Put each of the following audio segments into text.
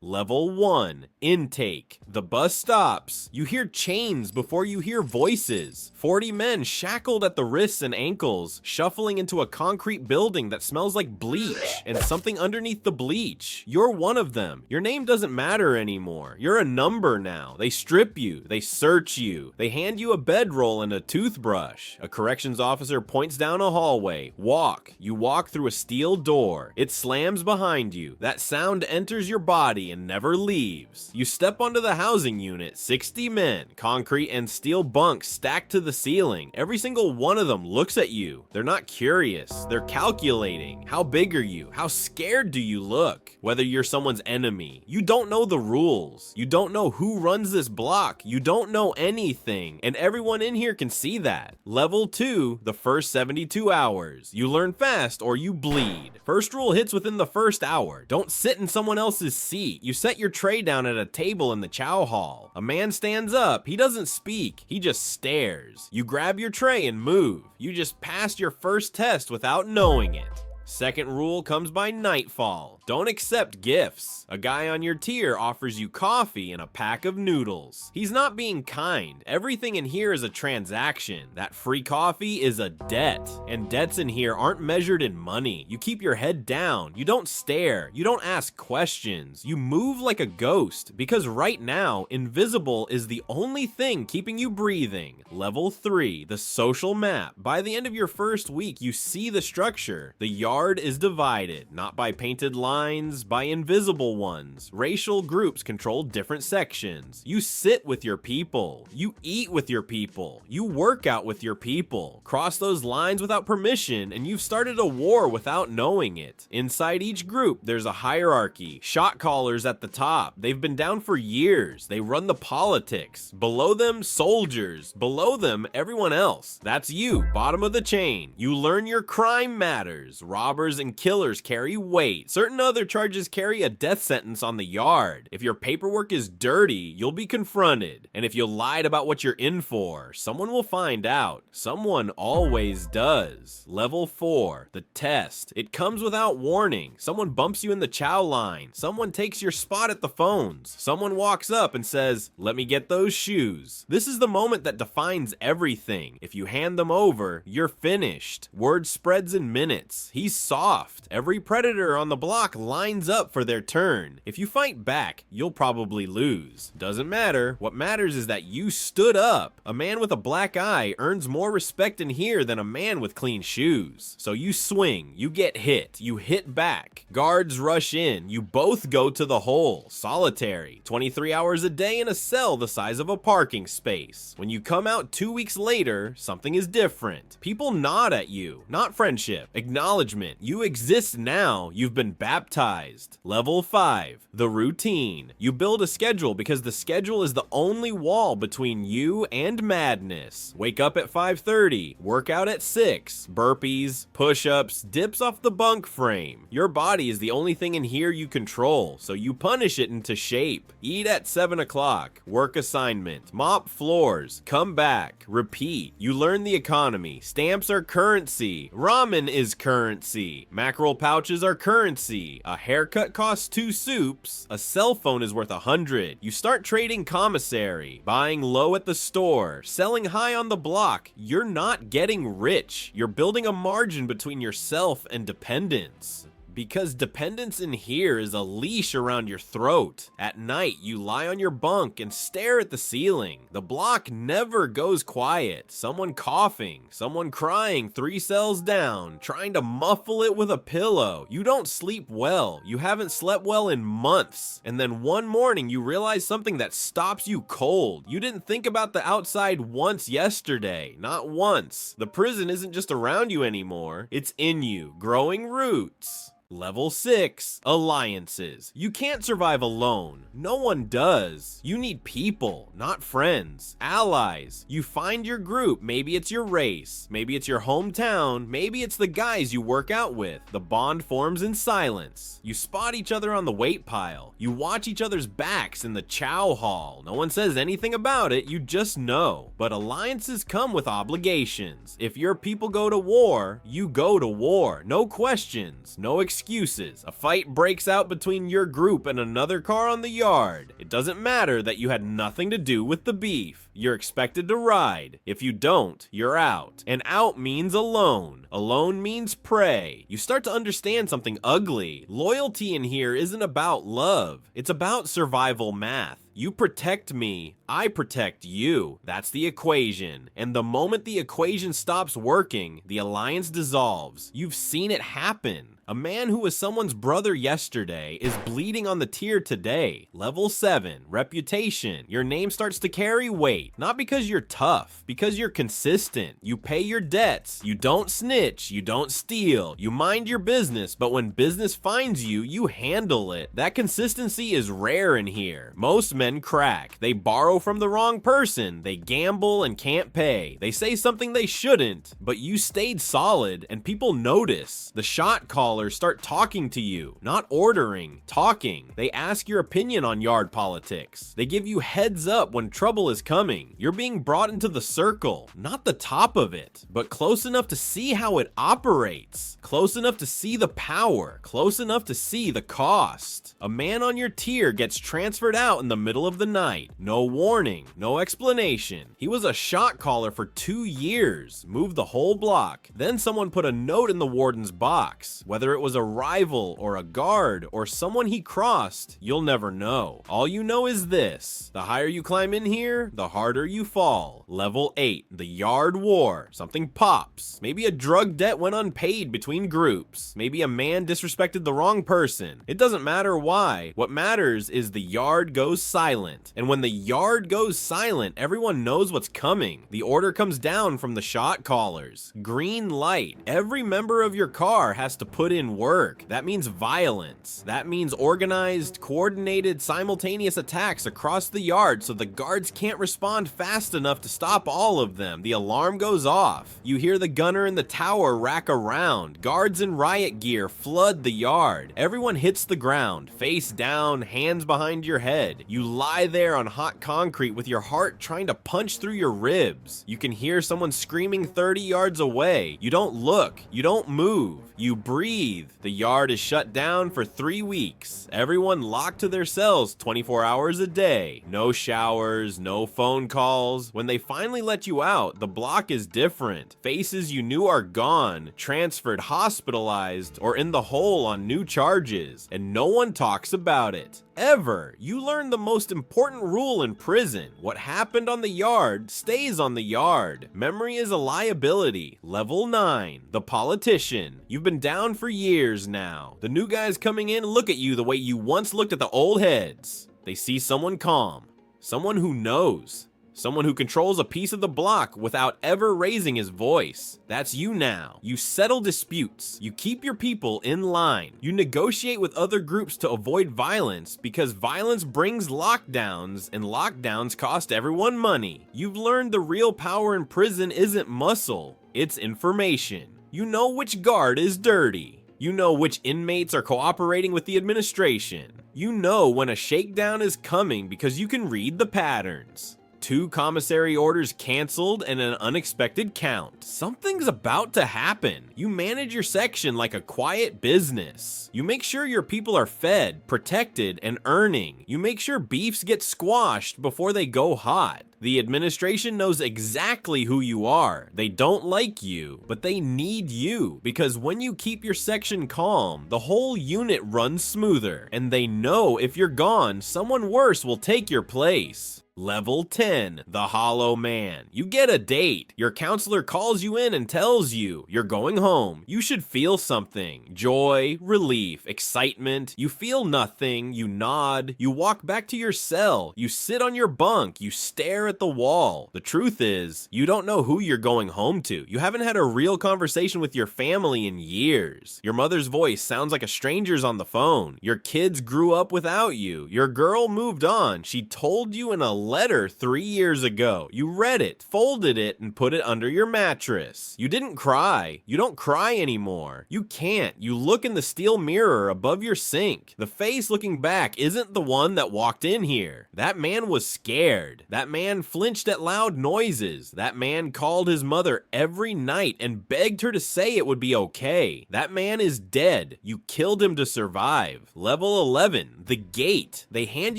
Level 1. Intake. The bus stops. You hear chains before you hear voices. 40 men shackled at the wrists and ankles, shuffling into a concrete building that smells like bleach and something underneath the bleach. You're one of them. Your name doesn't matter anymore. You're a number now. They strip you. They search you. They hand you a bedroll and a toothbrush. A corrections officer points down a hallway. Walk. You walk through a steel door. It slams behind you. That sound enters your body and never leaves. You step onto the housing unit, 60 men, concrete and steel bunks stacked to the ceiling. Every single one of them looks at you. They're not curious, they're calculating. How big are you? How scared do you look? Whether you're someone's enemy. You don't know the rules. You don't know who runs this block. You don't know anything, and everyone in here can see that. Level 2, the first 72 hours. You learn fast or you bleed. First rule hits within the first hour. Don't sit in someone else's seat. You set your tray down at a table in the chow hall. A man stands up. He doesn't speak. He just stares. You grab your tray and move. You just passed your first test without knowing it. Second rule comes by nightfall. Don't accept gifts. A guy on your tier offers you coffee and a pack of noodles. He's not being kind. Everything in here is a transaction. That free coffee is a debt. And debts in here aren't measured in money. You keep your head down. You don't stare. You don't ask questions. You move like a ghost. Because right now, invisible is the only thing keeping you breathing. Level 3, the social map. By the end of your first week, you see the structure. The yard is divided, not by painted lines, by invisible ones. Racial groups control different sections. You sit with your people. You eat with your people. You work out with your people. Cross those lines without permission, and you've started a war without knowing it. Inside each group, there's a hierarchy. Shot callers at the top. They've been down for years. They run the politics. Below them, soldiers. Below them, everyone else. That's you, bottom of the chain. You learn your crime matters. Robbers and killers carry weight. Certain other charges carry a death sentence on the yard. If your paperwork is dirty, you'll be confronted. And if you lied about what you're in for, someone will find out. Someone always does. Level 4, the test. It comes without warning. Someone bumps you in the chow line. Someone takes your spot at the phones. Someone walks up and says, "Let me get those shoes." This is the moment that defines everything. If you hand them over, you're finished. Word spreads in minutes. He's soft. Every predator on the block lines up for their turn. If you fight back, you'll probably lose. Doesn't matter. What matters is that you stood up. A man with a black eye earns more respect in here than a man with clean shoes. So you swing, you get hit, you hit back. Guards rush in, you both go to the hole. Solitary. 23 hours a day in a cell the size of a parking space. When you come out 2 weeks later, something is different. People nod at you. Not friendship. Acknowledgement. You exist now. You've been baptized. Level 5, the routine. You build a schedule because the schedule is the only wall between you and madness. Wake up at 5:30, work out at 6, burpees, push-ups, dips off the bunk frame. Your body is the only thing in here you control, so you punish it into shape. Eat at 7 o'clock, work assignment, mop floors, come back, repeat. You learn the economy. Stamps are currency. Ramen is currency. Mackerel pouches are currency. A haircut costs 2 soups. A cell phone is worth 100. You start trading commissary, buying low at the store, selling high on the block. You're not getting rich. You're building a margin between yourself and dependence. Because dependence in here is a leash around your throat. At night, you lie on your bunk and stare at the ceiling. The block never goes quiet. Someone coughing, someone crying 3 cells down, trying to muffle it with a pillow. You don't sleep well. You haven't slept well in months. And then one morning, you realize something that stops you cold. You didn't think about the outside once yesterday. Not once. The prison isn't just around you anymore. It's in you, growing roots. Level 6, alliances. You can't survive alone. No one does. You need people, not friends. Allies. You find your group. Maybe it's your race. Maybe it's your hometown. Maybe it's the guys you work out with. The bond forms in silence. You spot each other on the weight pile. You watch each other's backs in the chow hall. No one says anything about it. You just know. But alliances come with obligations. If your people go to war, you go to war. No questions. No excuses. excuses. A fight breaks out between your group and another car on the yard. It doesn't matter that you had nothing to do with the beef. You're expected to ride. If you don't, you're out. And out means alone. Alone means prey. You start to understand something ugly. Loyalty in here isn't about love. It's about survival math. You protect me, I protect you. That's the equation. And the moment the equation stops working, the alliance dissolves. You've seen it happen. A man who was someone's brother yesterday is bleeding on the tier today. Level 7, reputation. Your name starts to carry weight. Not because you're tough, because you're consistent. You pay your debts. You don't snitch. You don't steal. You mind your business, but when business finds you, you handle it. That consistency is rare in here. Most men crack. They borrow from the wrong person. They gamble and can't pay. They say something they shouldn't, but you stayed solid and people notice. The shot callers start talking to you, not ordering, talking. They ask your opinion on yard politics. They give you heads up when trouble is coming. You're being brought into the circle, not the top of it, but close enough to see how it operates, close enough to see the power, close enough to see the cost. A man on your tier gets transferred out in the middle of the night. No warning, no explanation. He was a shot caller for 2 years, moved the whole block. Then someone put a note in the warden's box. Whether it was a rival or a guard or someone he crossed, you'll never know. All you know is this: the higher you climb in here, the harder you fall. Level 8, the yard war. Something pops. Maybe a drug debt went unpaid between groups. Maybe a man disrespected the wrong person. It doesn't matter why. What matters is the yard goes silent. And when the yard goes silent, everyone knows what's coming. The order comes down from the shot callers. Green light. Every member of your car has to put in work. That means violence. That means organized, coordinated, simultaneous attacks across the yard so the guards can't respond fast enough to stop all of them. The alarm goes off. You hear the gunner in the tower rack around. Guards in riot gear flood the yard. Everyone hits the ground, face down, hands behind your head. You lie there on hot concrete with your heart trying to punch through your ribs. You can hear someone screaming 30 yards away. You don't look. You don't move. You breathe. The yard is shut down for 3 weeks. Everyone locked to their cells 24 hours a day. No showers, no phone calls. When they finally let you out, the block is different. Faces you knew are gone, transferred, hospitalized, or in the hole on new charges, and no one talks about it. Ever. You learn the most important rule in prison. What happened on the yard stays on the yard. Memory is a liability. Level 9. The politician. You've been down for years now. The new guys coming in look at you the way you once looked at the old heads. They see someone calm. Someone who knows. Someone who controls a piece of the block without ever raising his voice. That's you now. You settle disputes. You keep your people in line. You negotiate with other groups to avoid violence because violence brings lockdowns and lockdowns cost everyone money. You've learned the real power in prison isn't muscle, it's information. You know which guard is dirty. You know which inmates are cooperating with the administration. You know when a shakedown is coming because you can read the patterns. 2 commissary orders canceled and an unexpected count. Something's about to happen. You manage your section like a quiet business. You make sure your people are fed, protected, and earning. You make sure beefs get squashed before they go hot. The administration knows exactly who you are. They don't like you, but they need you, because when you keep your section calm, the whole unit runs smoother, and they know if you're gone, someone worse will take your place. Level 10, the Hollow Man. You get a date. Your counselor calls you in and tells you you're going home. You should feel something. Joy, relief, excitement. You feel nothing. You nod. You walk back to your cell. You sit on your bunk. You stare at the wall. The truth is, you don't know who you're going home to. You haven't had a real conversation with your family in years. Your mother's voice sounds like a stranger's on the phone. Your kids grew up without you. Your girl moved on. She told you in a letter 3 years ago. You read it, folded it, and put it under your mattress. You didn't cry. You don't cry anymore. You can't. You look in the steel mirror above your sink. The face looking back isn't the one that walked in here. That man was scared. That man flinched at loud noises. That man called his mother every night and begged her to say it would be okay. That man is dead. You killed him to survive. Level 11, the gate. They hand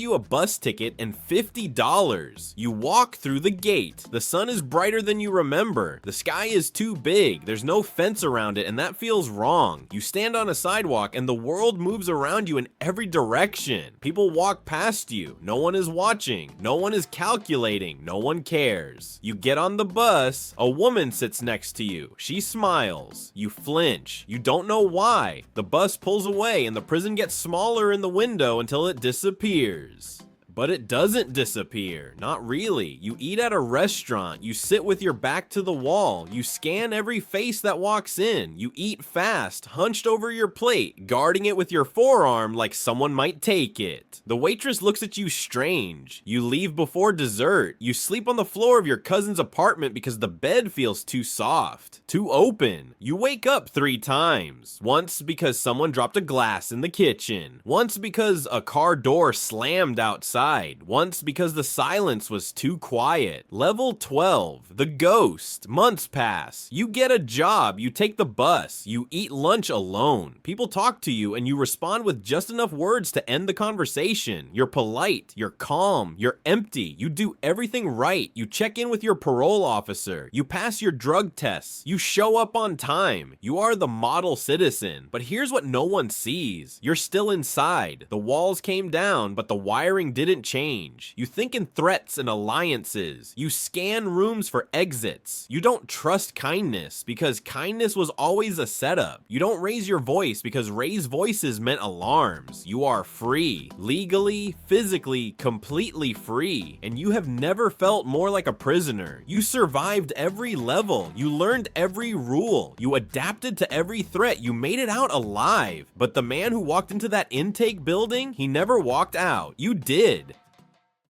you a bus ticket and $50. You walk through the gate. The sun is brighter than you remember. The sky is too big. There's no fence around it, and that feels wrong. You stand on a sidewalk and the world moves around you in every direction. People walk past you. No one is watching. No one is calculating. No one cares. You get on the bus. A woman sits next to you. She smiles. You flinch. You don't know why. The bus pulls away and the prison gets smaller in the window until it disappears. But it doesn't disappear. Not really. You eat at a restaurant. You sit with your back to the wall. You scan every face that walks in. You eat fast, hunched over your plate, guarding it with your forearm like someone might take it. The waitress looks at you strange. You leave before dessert. You sleep on the floor of your cousin's apartment because the bed feels too soft, too open. You wake up 3 times. Once because someone dropped a glass in the kitchen. Once because a car door slammed outside. Once because the silence was too quiet. Level 12, the ghost. Months pass. You get a job. You take the bus. You eat lunch alone. People talk to you and you respond with just enough words to end the conversation. You're polite. You're calm. You're empty. You do everything right. You check in with your parole officer. You pass your drug tests. You show up on time. You are the model citizen. But here's what no one sees. You're still inside. The walls came down, but the wiring didn't change. You think in threats and alliances. You scan rooms for exits. You don't trust kindness because kindness was always a setup. You don't raise your voice because raised voices meant alarms. You are free. Legally, physically, completely free. And you have never felt more like a prisoner. You survived every level. You learned every rule. You adapted to every threat. You made it out alive. But the man who walked into that intake building, he never walked out. You did.